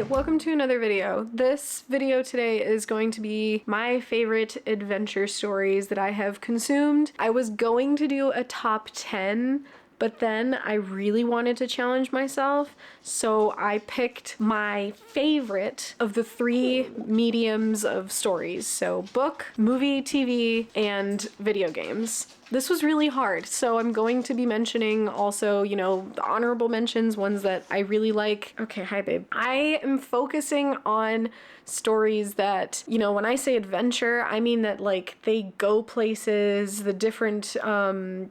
welcome to another video. This video today is going to be my favorite adventure stories that I have consumed. I was going to do a top 10, but then I really wanted to challenge myself, so I picked my favorite of the three mediums of stories. So book, movie, TV, and video games. This was really hard, so I'm going to be mentioning also, you know, the honorable mentions, ones that I really like. Okay, hi babe. I am focusing on stories that, you know, when I say adventure, I mean that like they go places, the different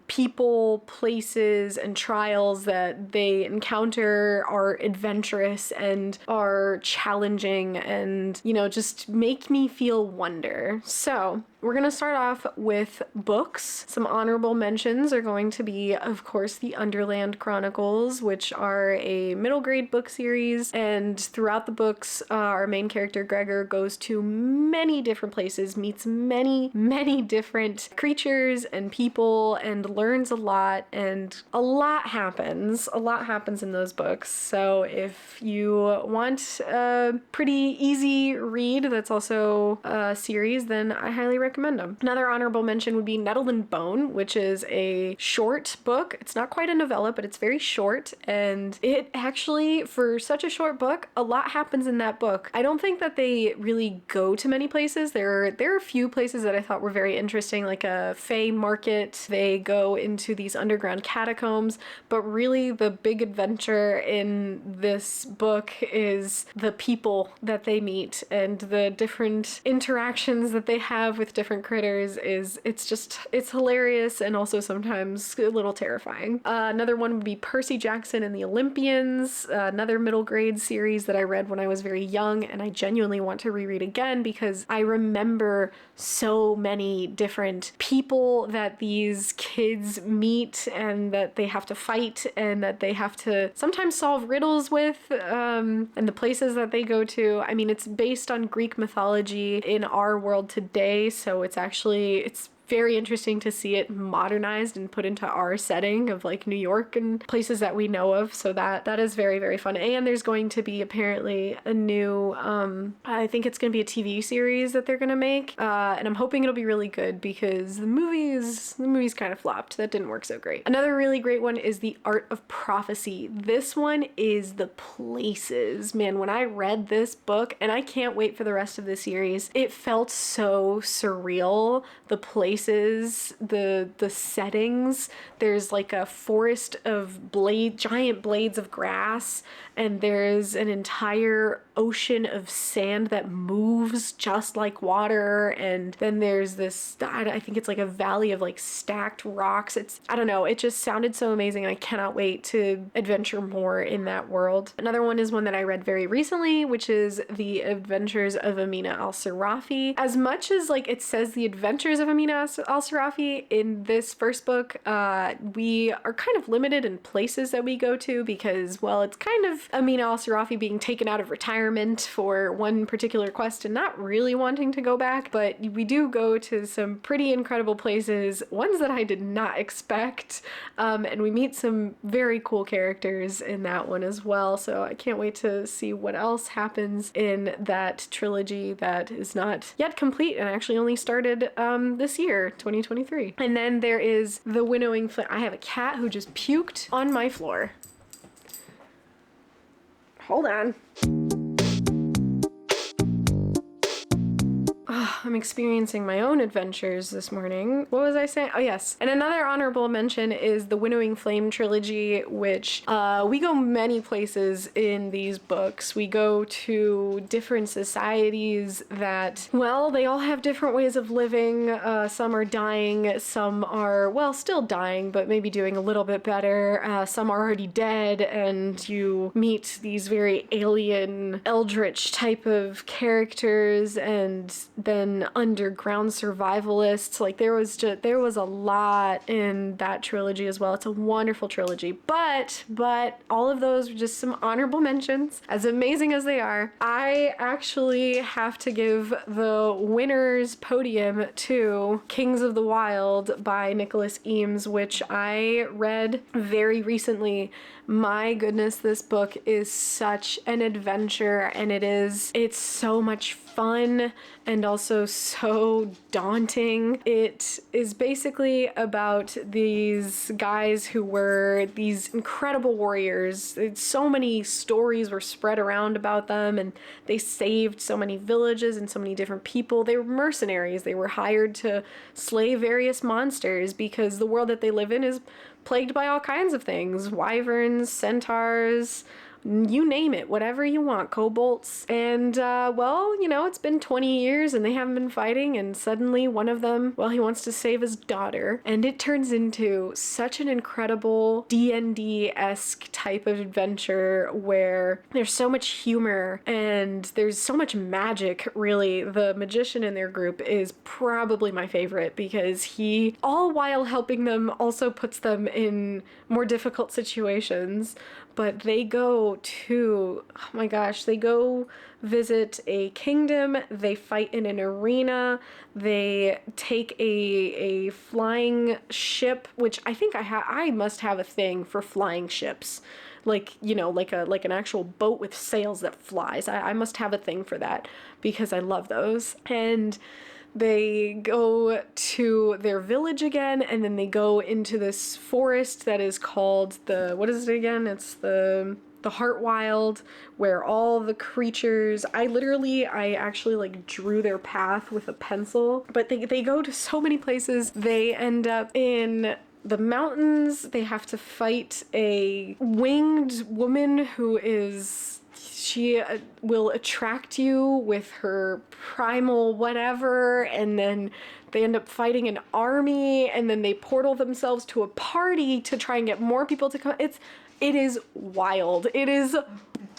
people, places, and trials that they encounter are adventurous and are challenging and, you know, just make me feel wonder. So we're gonna start off with books. Some honorable mentions are going to be, of course, the Underland Chronicles, which are a middle grade book series. And throughout the books, our main character, Gregor, goes to many different places, meets many different creatures and people, and learns a lot. And a lot happens. A lot happens in those books. So if you want a pretty easy read that's also a series, then I highly recommend them. Another honorable mention would be Nettle and Bone, which is a short book. It's not quite a novella, but it's very short, and it actually, for such a short book, a lot happens in that book. I don't think that they really go to many places. There are a few places that I thought were very interesting, like a Fey market. They go into these underground catacombs, but really the big adventure in this book is the people that they meet and the different interactions that they have with different critters. It's hilarious and also sometimes a little terrifying. Another one would be Percy Jackson and the Olympians, another middle grade series that I read when I was very young, and I genuinely want to reread again because I remember so many different people that these kids meet and that they have to fight and that they have to sometimes solve riddles with, and the places that they go to. I mean, it's based on Greek mythology in our world today, so it's very interesting to see it modernized and put into our setting of like New York and places that we know of. So that is very, very fun. And there's going to be apparently a new, I think it's going to be a TV series that they're going to make. And I'm hoping it'll be really good because the movies kind of flopped. That didn't work so great. Another really great one is The Art of Prophecy. This one is the places. Man, when I read this book, and I can't wait for the rest of the series, it felt so surreal. The places, the settings. There's like a forest of giant blades of grass, and there's an entire ocean of sand that moves just like water, and then there's this, I think it's like a valley of like stacked rocks. I don't know, it just sounded so amazing, and I cannot wait to adventure more in that world. Another one is one that I read very recently, which is The Adventures of Amina al-Sirafi. As much as like it says The Adventures of Amina al-Sirafi in this first book, we are kind of limited in places that we go to because, well, it's kind of Amina al-Sirafi being taken out of retirement for one particular quest and not really wanting to go back, but we do go to some pretty incredible places, ones that I did not expect, and we meet some very cool characters in that one as well, so I can't wait to see what else happens in that trilogy that is not yet complete and actually only started this year, 2023. And then there is The Winnowing Flame. I have a cat who just puked on my floor. Hold on. I'm experiencing my own adventures this morning. What was I saying? Oh yes. And another honorable mention is the Winnowing Flame trilogy, which we go many places in these books. We go to different societies that, well, they all have different ways of living. Some are dying, some are, well, still dying, but maybe doing a little bit better. Some are already dead, and you meet these very alien, eldritch type of characters, and then then underground survivalists. Like there was a lot in that trilogy as well. It's a wonderful trilogy. But all of those are just some honorable mentions. As amazing as they are, I actually have to give the winner's podium to Kings of the Wild by Nicholas Eames, which I read very recently. My goodness, this book is such an adventure, and it's so much fun and also so daunting. It is basically about these guys who were these incredible warriors. So many stories were spread around about them, and they saved so many villages and so many different people. They were mercenaries. They were hired to slay various monsters because the world that they live in is plagued by all kinds of things. Wyverns, centaurs, you name it, whatever you want, kobolds. And, well, you know, it's been 20 years and they haven't been fighting, and suddenly one of them, well, he wants to save his daughter. And it turns into such an incredible D&D-esque type of adventure where there's so much humor and there's so much magic, really. The magician in their group is probably my favorite because he, all while helping them, also puts them in more difficult situations. But they go to, oh my gosh, they go visit a kingdom, they fight in an arena, they take a flying ship, which I think I must have a thing for flying ships. Like, you know, like an actual boat with sails that flies. I must have a thing for that because I love those. And they go to their village again, and then they go into this forest that is called what is it again? It's the Heartwild, where all the creatures, I actually like drew their path with a pencil, but they go to so many places. They end up in the mountains. They have to fight a winged woman who she will attract you with her primal whatever, and then they end up fighting an army, and then they portal themselves to a party to try and get more people to come. It is wild. It is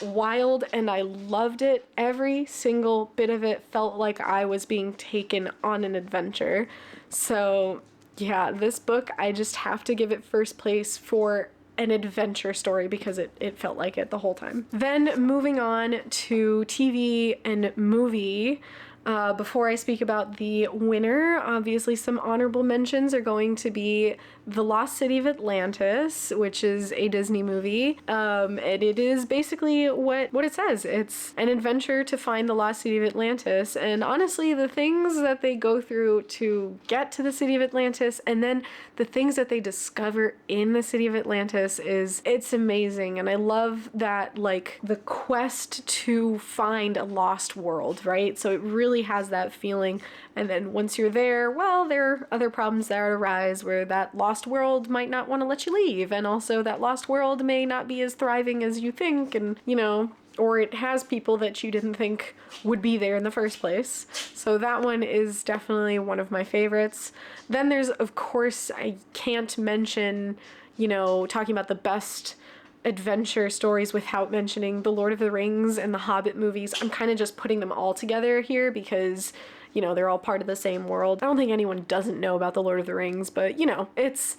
wild, and I loved it. Every single bit of it felt like I was being taken on an adventure. So yeah, this book, I just have to give it first place for an adventure story because it felt like it the whole time. Then moving on to TV and movie. Before I speak about the winner, obviously some honorable mentions are going to be The Lost City of Atlantis, which is a Disney movie. And it is basically what it says. It's an adventure to find the lost city of Atlantis. And honestly, the things that they go through to get to the city of Atlantis, and then the things that they discover in the city of Atlantis, it's amazing. And I love that, like, the quest to find a lost world, right? So it really has that feeling. And then once you're there, well, there are other problems that arise where that lost world might not want to let you leave, and also that lost world may not be as thriving as you think, and, you know, or it has people that you didn't think would be there in the first place. So that one is definitely one of my favorites. Then there's, of course, I can't mention, you know, talking about the best adventure stories without mentioning the Lord of the Rings and the Hobbit movies. I'm kind of just putting them all together here because, you know, they're all part of the same world. I don't think anyone doesn't know about the Lord of the Rings, but, you know, it's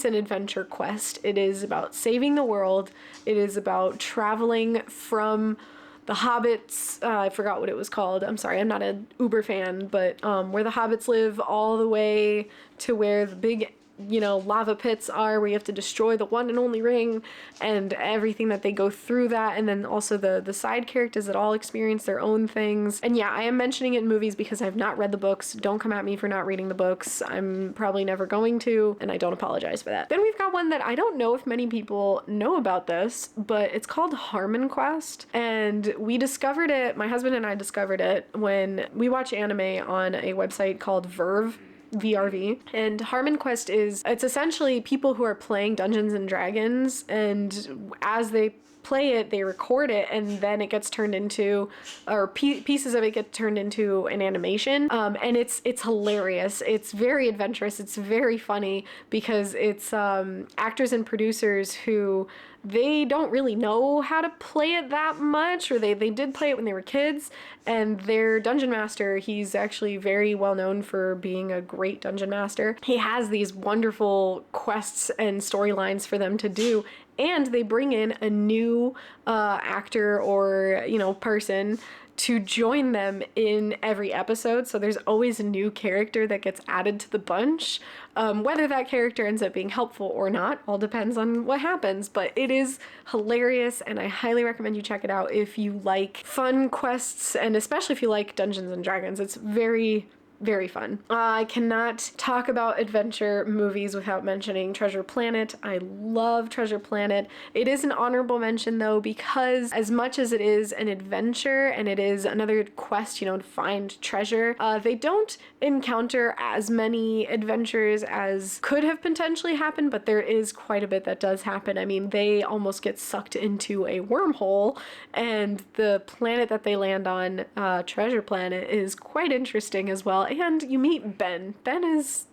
an adventure quest. It is about saving the world. It is about traveling from the hobbits, I forgot what it was called. I'm sorry, I'm not an Uber fan, but where the hobbits live all the way to where the big, you know, lava pits are, where you have to destroy the one and only ring, and everything that they go through that. And then also the side characters that all experience their own things. And yeah, I am mentioning it in movies because I've not read the books. Don't come at me for not reading the books. I'm probably never going to, and I don't apologize for that. Then we've got one that I don't know if many people know about this, but it's called Harmon Quest. And we discovered it, my husband and I discovered it when we watch anime on a website called VRV. And Harmon Quest it's essentially people who are playing Dungeons and Dragons, and as they play it, they record it, and then it gets turned into, or pieces of it get turned into an animation. And it's hilarious. It's very adventurous. It's very funny because it's actors and producers who they don't really know how to play it that much, or they did play it when they were kids, and their dungeon master, he's actually very well known for being a great dungeon master. He has these wonderful quests and storylines for them to do, and they bring in a new actor or, you know, person to join them in every episode. So there's always a new character that gets added to the bunch. Whether that character ends up being helpful or not all depends on what happens, but it is hilarious, and I highly recommend you check it out if you like fun quests, and especially if you like Dungeons and Dragons. It's very, very fun. I cannot talk about adventure movies without mentioning Treasure Planet. I love Treasure Planet. It is an honorable mention though, because as much as it is an adventure and it is another quest, you know, to find treasure, they don't encounter as many adventures as could have potentially happened, but there is quite a bit that does happen. I mean, they almost get sucked into a wormhole, and the planet that they land on, Treasure Planet, is quite interesting as well. And you meet Ben. Ben is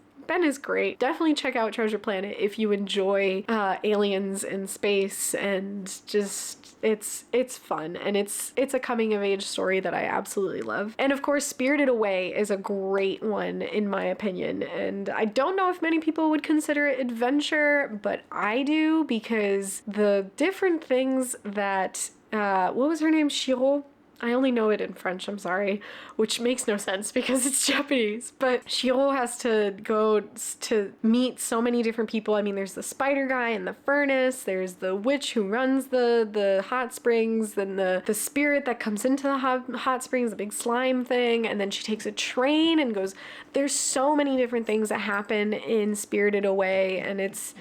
great. Definitely check out Treasure Planet if you enjoy aliens in space, and just it's fun, and it's a coming of age story that I absolutely love. And of course, Spirited Away is a great one in my opinion, and I don't know if many people would consider it adventure, but I do, because the different things that what was her name? Shiro? I only know it in French, I'm sorry, which makes no sense because it's Japanese. But Shiro has to go to meet so many different people. I mean, there's the spider guy in the furnace, there's the witch who runs the hot springs, then the spirit that comes into the hot springs, the big slime thing, and then she takes a train and goes. There's so many different things that happen in Spirited Away, and it's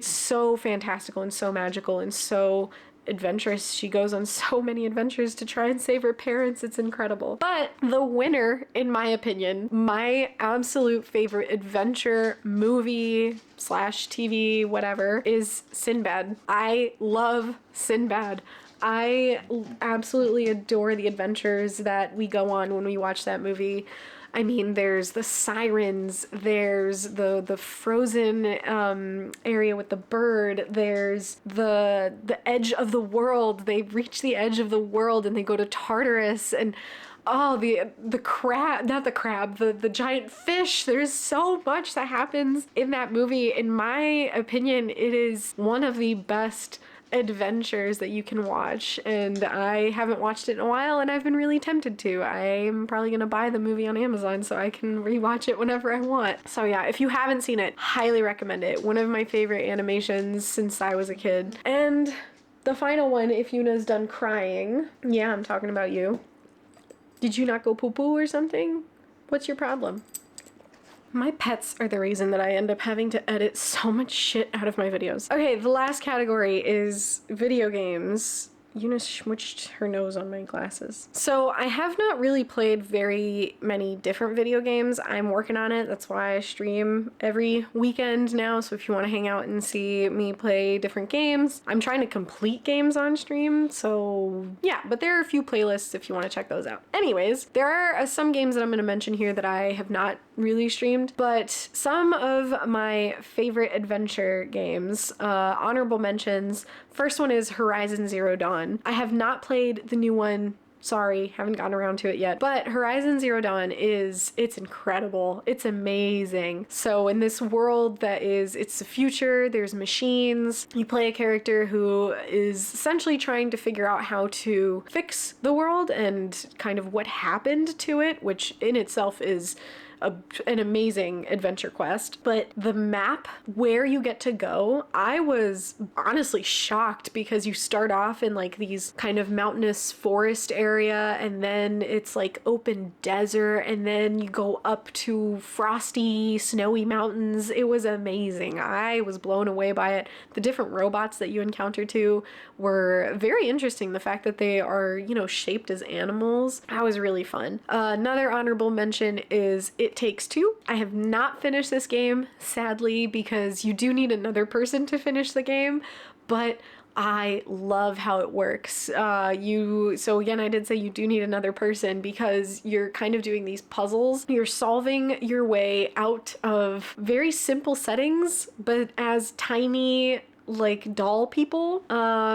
so fantastical and so magical and so adventurous. She goes on so many adventures to try and save her parents. It's incredible. But the winner, in my opinion, my absolute favorite adventure movie / TV, whatever, is Sinbad. I love Sinbad. I absolutely adore the adventures that we go on when we watch that movie. I mean, there's the sirens, there's the frozen area with the bird, there's the edge of the world. They reach the edge of the world and they go to Tartarus, and oh, the crab, not the crab, the giant fish. There's so much that happens in that movie. In my opinion, it is one of the best adventures that you can watch, and I haven't watched it in a while, and I've been really tempted to. I'm probably gonna buy the movie on Amazon so I can rewatch it whenever I want. So yeah, if you haven't seen it, highly recommend it. One of my favorite animations since I was a kid. And the final one, if Yuna's done crying, yeah, I'm talking about you. Did you not go poo-poo or something? What's your problem? My pets are the reason that I end up having to edit so much shit out of my videos. Okay, the last category is video games. Eunice smushed her nose on my glasses. So I have not really played very many different video games. I'm working on it. That's why I stream every weekend now. So if you want to hang out and see me play different games, I'm trying to complete games on stream. So yeah, but there are a few playlists if you want to check those out. Anyways, there are some games that I'm going to mention here that I have not really streamed, but some of my favorite adventure games, honorable mentions. First one is Horizon Zero Dawn. I have not played the new one. Sorry, haven't gotten around to it yet. But Horizon Zero Dawn it's incredible. It's amazing. So in this world it's the future, there's machines. You play a character who is essentially trying to figure out how to fix the world and kind of what happened to it, which in itself is an amazing adventure quest. But the map where you get to go, I was honestly shocked, because you start off in like these kind of mountainous forest area, and then it's like open desert, and then you go up to frosty snowy mountains. It was amazing. I was blown away by it. The different robots that you encounter too were very interesting. The fact that they are, you know, shaped as animals, that was really fun. Another honorable mention is It Takes Two. I have not finished this game, sadly, because you do need another person to finish the game, but I love how it works. So again, I did say you do need another person because you're kind of doing these puzzles. You're solving your way out of very simple settings, but as tiny like doll people,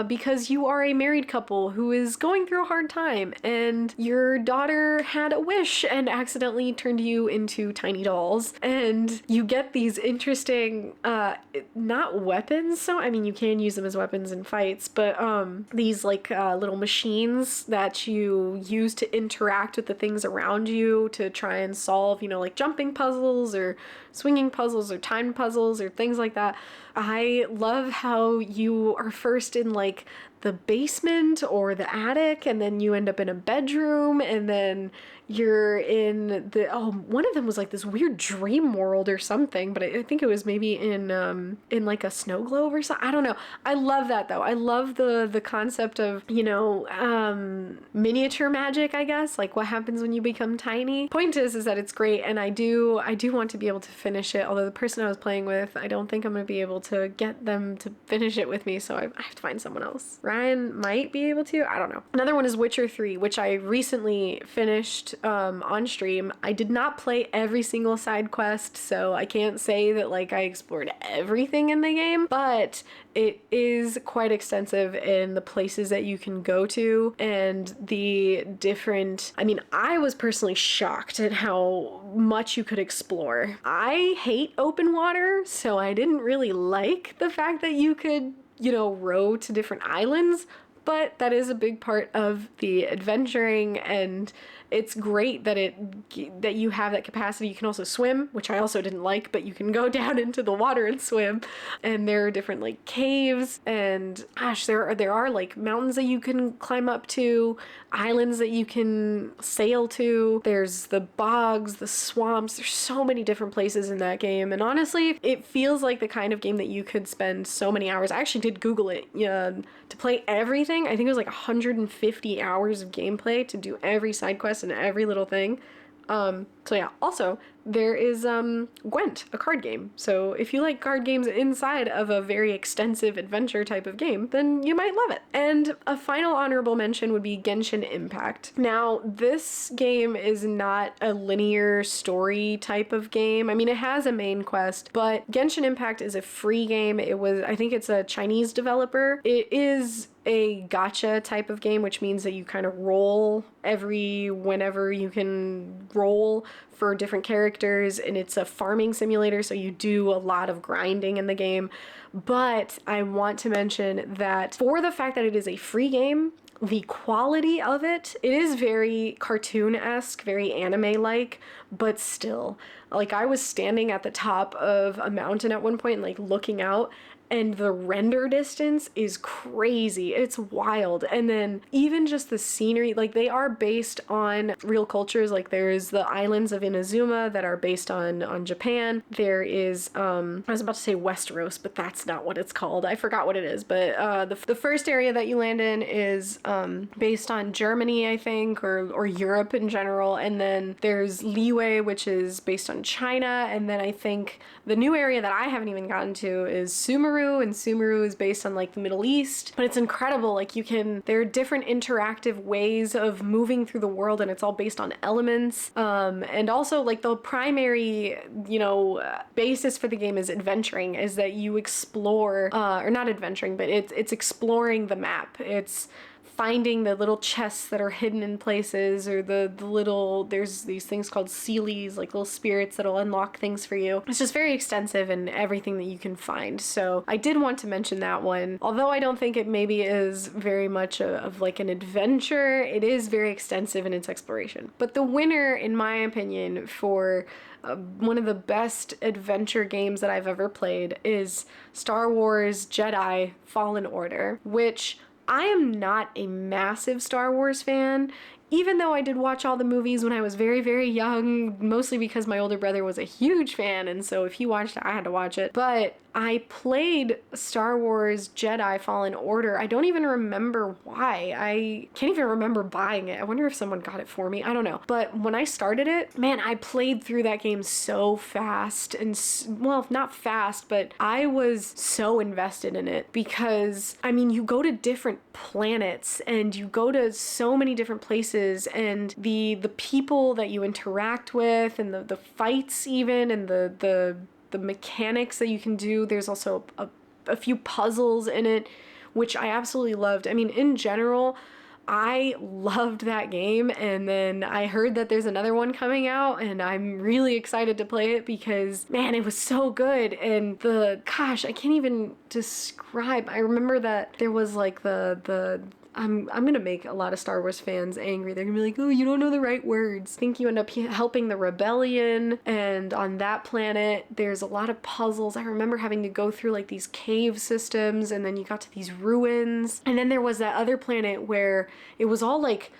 because you are a married couple who is going through a hard time, and your daughter had a wish and accidentally turned you into tiny dolls, and you get these interesting not weapons, so I mean you can use them as weapons in fights, but these like little machines that you use to interact with the things around you to try and solve, you know, like jumping puzzles or swinging puzzles or time puzzles or things like that. I love how you are first in like the basement or the attic, and then you end up in a bedroom, and then you're in the one of them was like this weird dream world or something, but I think it was maybe in like a snow globe or something. I don't know. I love that though. I love the concept of, you know, miniature magic, I guess, like what happens when you become tiny. Point is that it's great, and I do want to be able to finish it, although the person I was playing with, I don't think I'm gonna be able to get them to finish it with me, so I have to find someone else. Ryan might be able to, I don't know. Another one is Witcher 3, which I recently finished on stream. I did not play every single side quest, so I can't say that like I explored everything in the game, but it is quite extensive in the places that you can go to and the different, I mean, I was personally shocked at how much you could explore. I hate open water, so I didn't really like the fact that you could, you know, row to different islands, but that is a big part of the adventuring, and it's great that that you have that capacity. You can also swim, which I also didn't like, but you can go down into the water and swim. And there are different like caves, and gosh, there are like mountains that you can climb up to, islands that you can sail to. There's the bogs, the swamps. There's so many different places in that game, and honestly, it feels like the kind of game that you could spend so many hours. I actually did Google it to play everything. I think it was like 150 hours of gameplay to do every side quest and every little thing. So yeah, also there is Gwent, a card game. So if you like card games inside of a very extensive adventure type of game, then you might love it. And a final honorable mention would be Genshin Impact. Now, this game is not a linear story type of game. I mean, it has a main quest, but Genshin Impact is a free game. I think it's a Chinese developer. It is a gacha type of game, which means that you kind of roll whenever you can roll for different characters, and it's a farming simulator, so you do a lot of grinding in the game. But I want to mention that for the fact that it is a free game, the quality of it is very cartoon-esque, very anime-like, but still, like, I was standing at the top of a mountain at one point and like looking out, and the render distance is crazy. It's wild. And then even just the scenery, like they are based on real cultures. Like there's the islands of Inazuma that are based on Japan. There is, I was about to say Westeros, but that's not what it's called. I forgot what it is. But the first area that you land in is based on Germany, I think, or Europe in general. And then there's Liyue, which is based on China. And then I think the new area that I haven't even gotten to is Sumeru, and Sumeru is based on like the Middle East. But it's incredible. Like there are different interactive ways of moving through the world, and it's all based on elements. And also like the primary, basis for the game is adventuring, is that you explore, or not adventuring, but it's exploring the map. It's finding the little chests that are hidden in places, or there's these things called sealies, like little spirits that'll unlock things for you. It's just very extensive in everything that you can find. So I did want to mention that one. Although I don't think it maybe is very much of like an adventure, it is very extensive in its exploration. But the winner, in my opinion, for one of the best adventure games that I've ever played is Star Wars Jedi Fallen Order, which I am not a massive Star Wars fan, even though I did watch all the movies when I was very, very young, mostly because my older brother was a huge fan, and so if he watched it, I had to watch it. But I played Star Wars Jedi Fallen Order. I don't even remember why. I can't even remember buying it. I wonder if someone got it for me. I don't know. But when I started it, man, I played through that game so fast. And, well, not fast, but I was so invested in it because, I mean, you go to different planets and you go to so many different places, and the people that you interact with, and the fights even, and the mechanics that you can do. There's also a few puzzles in it, which I absolutely loved. I mean, in general, I loved that game, and then I heard that there's another one coming out, and I'm really excited to play it because, man, it was so good. And gosh, I can't even describe. I remember that there was like I'm gonna make a lot of Star Wars fans angry. They're gonna be like, oh, you don't know the right words. I think you end up helping the rebellion, and on that planet there's a lot of puzzles. I remember having to go through like these cave systems, and then you got to these ruins, and then there was that other planet where it was all like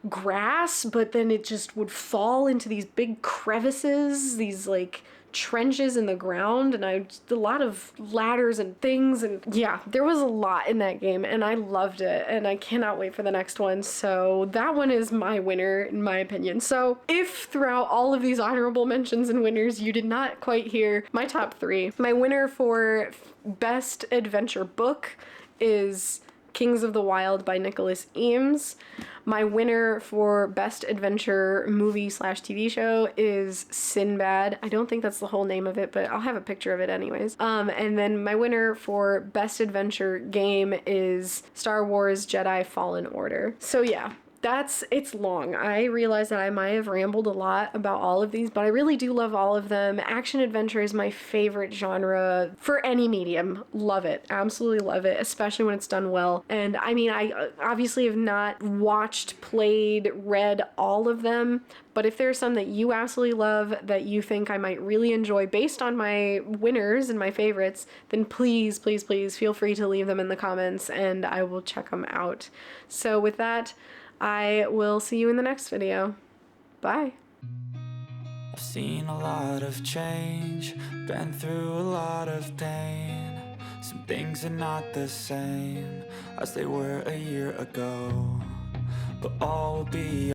grass, but then it just would fall into these big crevices, these like trenches in the ground, and a lot of ladders and things, and yeah, there was a lot in that game, and I loved it, and I cannot wait for the next one. So that one is my winner in my opinion. So if throughout all of these honorable mentions and winners you did not quite hear my top three, my winner for best adventure book is Kings of the Wild by Nicholas Eames. My winner for best adventure movie / TV show is Sinbad. I don't think that's the whole name of it, but I'll have a picture of it anyways. And then my winner for best adventure game is Star Wars Jedi Fallen Order. So yeah, it's long. I realize that I might have rambled a lot about all of these, but I really do love all of them. Action adventure is my favorite genre for any medium. Love it. Absolutely love it, especially when it's done well. And I mean, I obviously have not watched, played, read all of them, but if there's some that you absolutely love that you think I might really enjoy based on my winners and my favorites, then please, please, please feel free to leave them in the comments and I will check them out. So with that, I will see you in the next video. Bye. I've seen a lot of change, been through a lot of pain. Some things are not the same as they were a year ago, but all will be